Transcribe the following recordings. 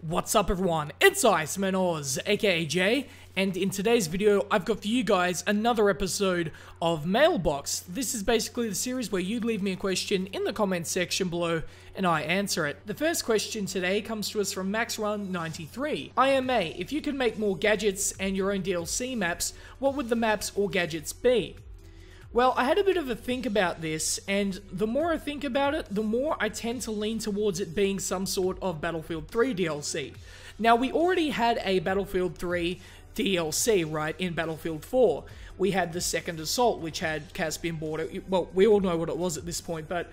What's up everyone, it's Iceman Oz, aka Jay, and in today's video I've got for you guys another episode of Mailbox. This is basically the series where you leave me a question in the comments section below and I answer it. The first question today comes to us from MaxRun93. IMA, if you could make more gadgets and your own DLC maps, what would the maps or gadgets be? Well, I had a bit of a think about this, and the more I think about it, the more I tend to lean towards it being some sort of Battlefield 3 DLC. Now, we already had a Battlefield 3 DLC, right, in Battlefield 4. We had the Second Assault, which had Caspian Border. Well, we all know what it was at this point, but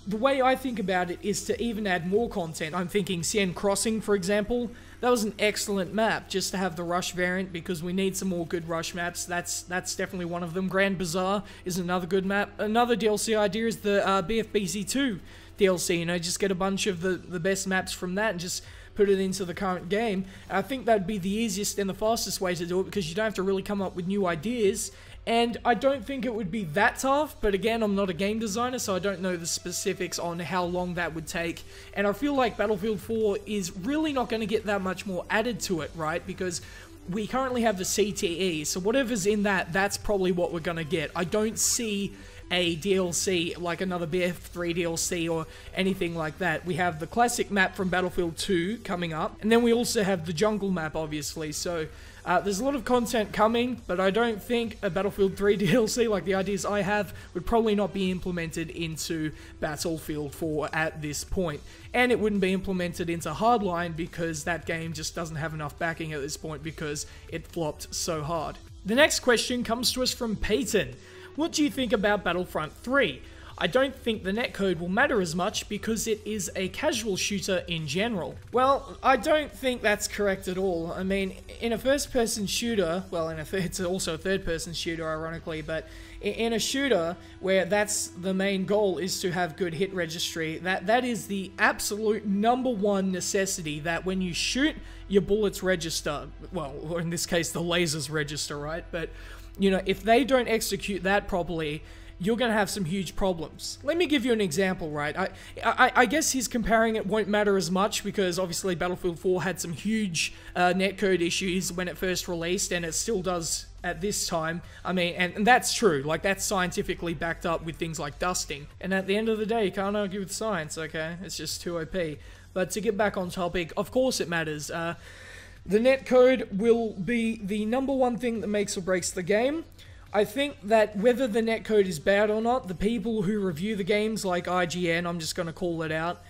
the way I think about it is to even add more content. I'm thinking Sien Crossing, for example. That was an excellent map, just to have the Rush variant, because we need some more good Rush maps. That's definitely one of them. Grand Bazaar is another good map. Another DLC idea is the BFBC2 DLC, you know, just get a bunch of the best maps from that and just put it into the current game. And I think that'd be the easiest and the fastest way to do it, because you don't have to really come up with new ideas. And I don't think it would be that tough, but again, I'm not a game designer, so I don't know the specifics on how long that would take. And I feel like Battlefield 4 is really not going to get that much more added to it, right? Because we currently have the CTE, so whatever's in that, that's probably what we're going to get. I don't see a DLC, like another BF3 DLC or anything like that. We have the classic map from Battlefield 2 coming up, and then we also have the jungle map, obviously, so there's a lot of content coming, but I don't think a Battlefield 3 DLC, like the ideas I have, would probably not be implemented into Battlefield 4 at this point. And it wouldn't be implemented into Hardline because that game just doesn't have enough backing at this point because it flopped so hard. The next question comes to us from Peyton. What do you think about Battlefront 3? I don't think the netcode will matter as much because it is a casual shooter in general. Well, I don't think that's correct at all. I mean, in a first-person shooter, well, it's also a third-person shooter, ironically, but in a shooter where that's the main goal is to have good hit registry, that is the absolute #1 necessity, that when you shoot, your bullets register. Well, or in this case, the lasers register, right? But, you know, if they don't execute that properly, you're going to have some huge problems. Let me give you an example, right? I guess he's comparing it won't matter as much because obviously Battlefield 4 had some huge netcode issues when it first released, and it still does at this time. I mean, and that's true. Like, that's scientifically backed up with things like dusting. And at the end of the day, you can't argue with science, okay? It's just too OP. But to get back on topic, of course it matters. The netcode will be the #1 thing that makes or breaks the game. I think that whether the netcode is bad or not, the people who review the games, like IGN, I'm just going to call it out,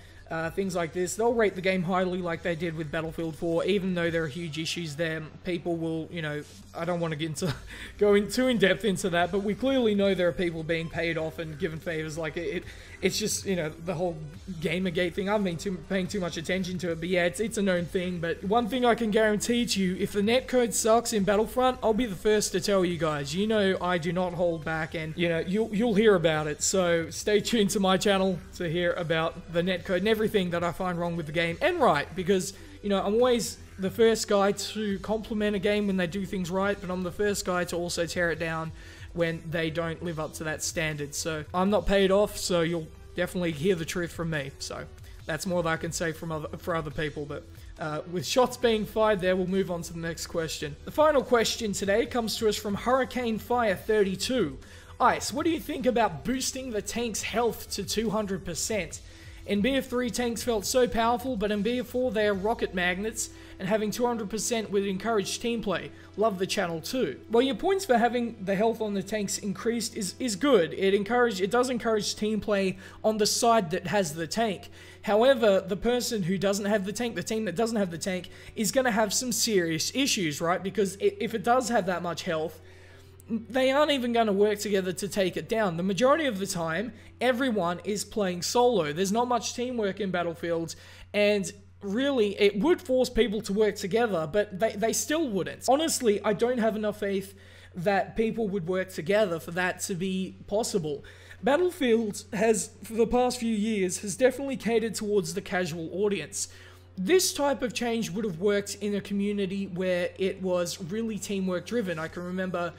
things like this, they'll rate the game highly like they did with Battlefield 4, even though there are huge issues there. People will, you know, I don't want to get into going too in-depth into that, but we clearly know there are people being paid off and given favors. Like, it's just, you know, the whole Gamergate thing. I've been paying too much attention to it, but yeah, it's a known thing. But one thing I can guarantee to you, if the netcode sucks in Battlefront, I'll be the first to tell you guys. You know, I do not hold back, and, you know, you'll hear about it. So stay tuned to my channel to hear about the netcode and everything that I find wrong with the game. And right, because, you know, I'm always the first guy to compliment a game when they do things right, but I'm the first guy to also tear it down when they don't live up to that standard. So I'm not paid off, so you'll definitely hear the truth from me. So that's more than I can say for other people. But with shots being fired there, we'll move on to the next question. The final question today comes to us from Hurricane Fire 32. Ice, what do you think about boosting the tank's health to 200%? In BF3, tanks felt so powerful, but in BF4 they are rocket magnets, and having 200% would encourage team play. Love the channel too. Well, your points for having the health on the tanks increased is good. It does encourage team play on the side that has the tank. However, the person who doesn't have the tank, the team that doesn't have the tank, is going to have some serious issues, right? Because if it does have that much health, they aren't even going to work together to take it down. The majority of the time, everyone is playing solo. There's not much teamwork in Battlefield, and really, it would force people to work together, but they still wouldn't. Honestly, I don't have enough faith that people would work together for that to be possible. Battlefield has, for the past few years, has definitely catered towards the casual audience. This type of change would have worked in a community where it was really teamwork driven. I can remember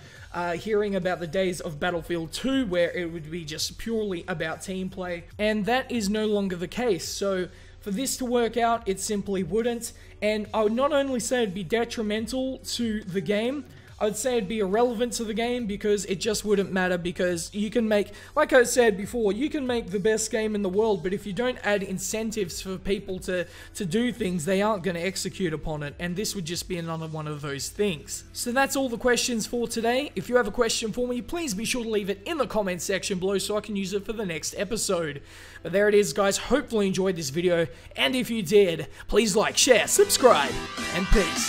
hearing about the days of Battlefield 2 where it would be just purely about team play, and that is no longer the case. So For this to work out, it simply wouldn't, and I would not only say it'd be detrimental to the game, I would say it'd be irrelevant to the game because it just wouldn't matter, because you can make, like I said before, you can make the best game in the world, but if you don't add incentives for people to do things, they aren't going to execute upon it, and this would just be another one of those things. So that's all the questions for today. If you have a question for me, please be sure to leave it in the comments section below so I can use it for the next episode. But there it is, guys. Hopefully you enjoyed this video, and if you did, please like, share, subscribe, and peace.